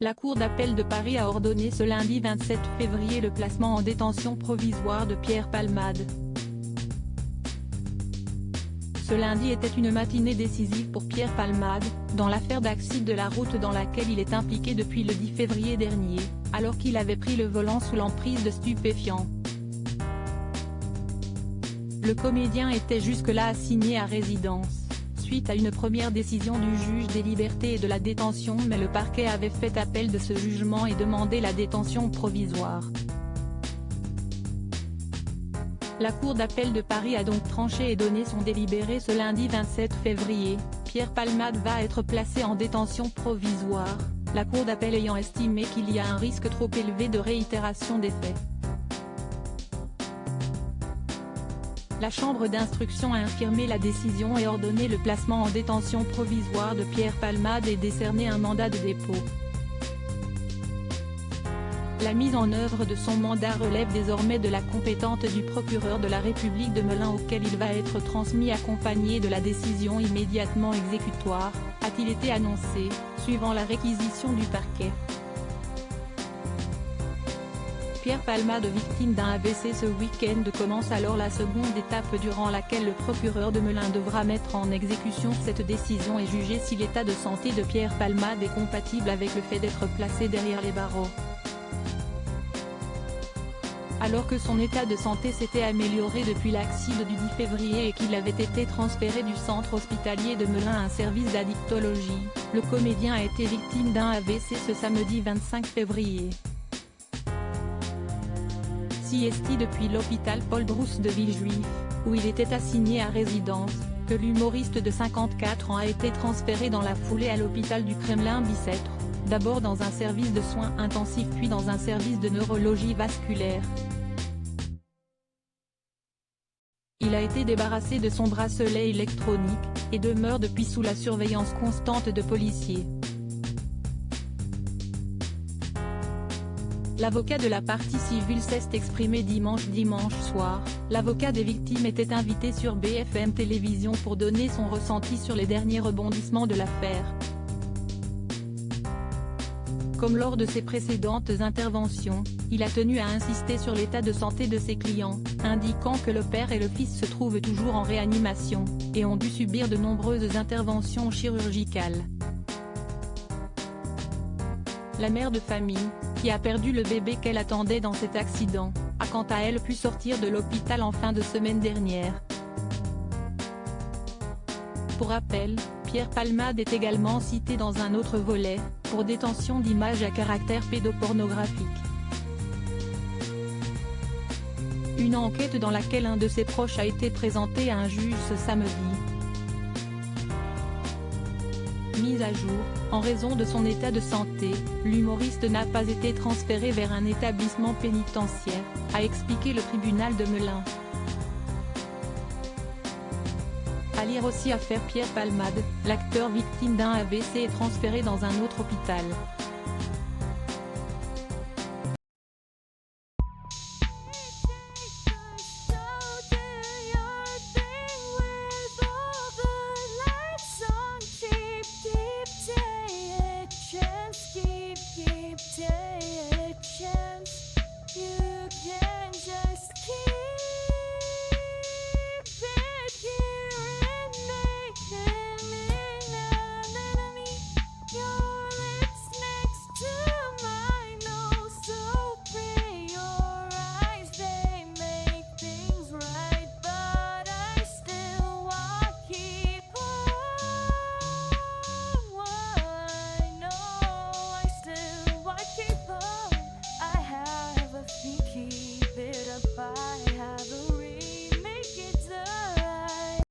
La Cour d'appel de Paris a ordonné ce lundi 27 février le placement en détention provisoire de Pierre Palmade. Ce lundi était une matinée décisive pour Pierre Palmade, dans l'affaire d'accident de la route dans laquelle il est impliqué depuis le 10 février dernier, alors qu'il avait pris le volant sous l'emprise de stupéfiants. Le comédien était jusque-là assigné à résidence, suite à une première décision du juge des libertés et de la détention, mais le parquet avait fait appel de ce jugement et demandé la détention provisoire. La Cour d'appel de Paris a donc tranché et donné son délibéré ce lundi 27 février, Pierre Palmade va être placé en détention provisoire, la Cour d'appel ayant estimé qu'il y a un risque trop élevé de réitération des faits. La chambre d'instruction a infirmé la décision et ordonné le placement en détention provisoire de Pierre Palmade et décerné un mandat de dépôt. La mise en œuvre de son mandat relève désormais de la compétence du procureur de la République de Melun auquel il va être transmis accompagné de la décision immédiatement exécutoire, a-t-il été annoncé, suivant la réquisition du parquet. Pierre Palmade, victime d'un AVC ce week-end, commence alors la seconde étape durant laquelle le procureur de Melun devra mettre en exécution cette décision et juger si l'état de santé de Pierre Palmade est compatible avec le fait d'être placé derrière les barreaux. Alors que son état de santé s'était amélioré depuis l'accident du 10 février et qu'il avait été transféré du centre hospitalier de Melun à un service d'addictologie, le comédien a été victime d'un AVC ce samedi 25 février. Siesti depuis l'hôpital Paul Brousse de Villejuif, où il était assigné à résidence, que l'humoriste de 54 ans a été transféré dans la foulée à l'hôpital du Kremlin-Bicêtre, d'abord dans un service de soins intensifs puis dans un service de neurologie vasculaire. Il a été débarrassé de son bracelet électronique, et demeure depuis sous la surveillance constante de policiers. L'avocat de la partie civile s'est exprimé dimanche soir. L'avocat des victimes était invité sur BFM Télévision pour donner son ressenti sur les derniers rebondissements de l'affaire. Comme lors de ses précédentes interventions, il a tenu à insister sur l'état de santé de ses clients, indiquant que le père et le fils se trouvent toujours en réanimation, et ont dû subir de nombreuses interventions chirurgicales. La mère de famille, qui a perdu le bébé qu'elle attendait dans cet accident, a quant à elle pu sortir de l'hôpital en fin de semaine dernière. Pour rappel, Pierre Palmade est également cité dans un autre volet, pour détention d'images à caractère pédopornographique. Une enquête dans laquelle un de ses proches a été présenté à un juge ce samedi. Mise à jour, en raison de son état de santé, l'humoriste n'a pas été transféré vers un établissement pénitentiaire, a expliqué le tribunal de Melun. À lire aussi affaire Pierre Palmade, l'acteur victime d'un AVC est transféré dans un autre hôpital.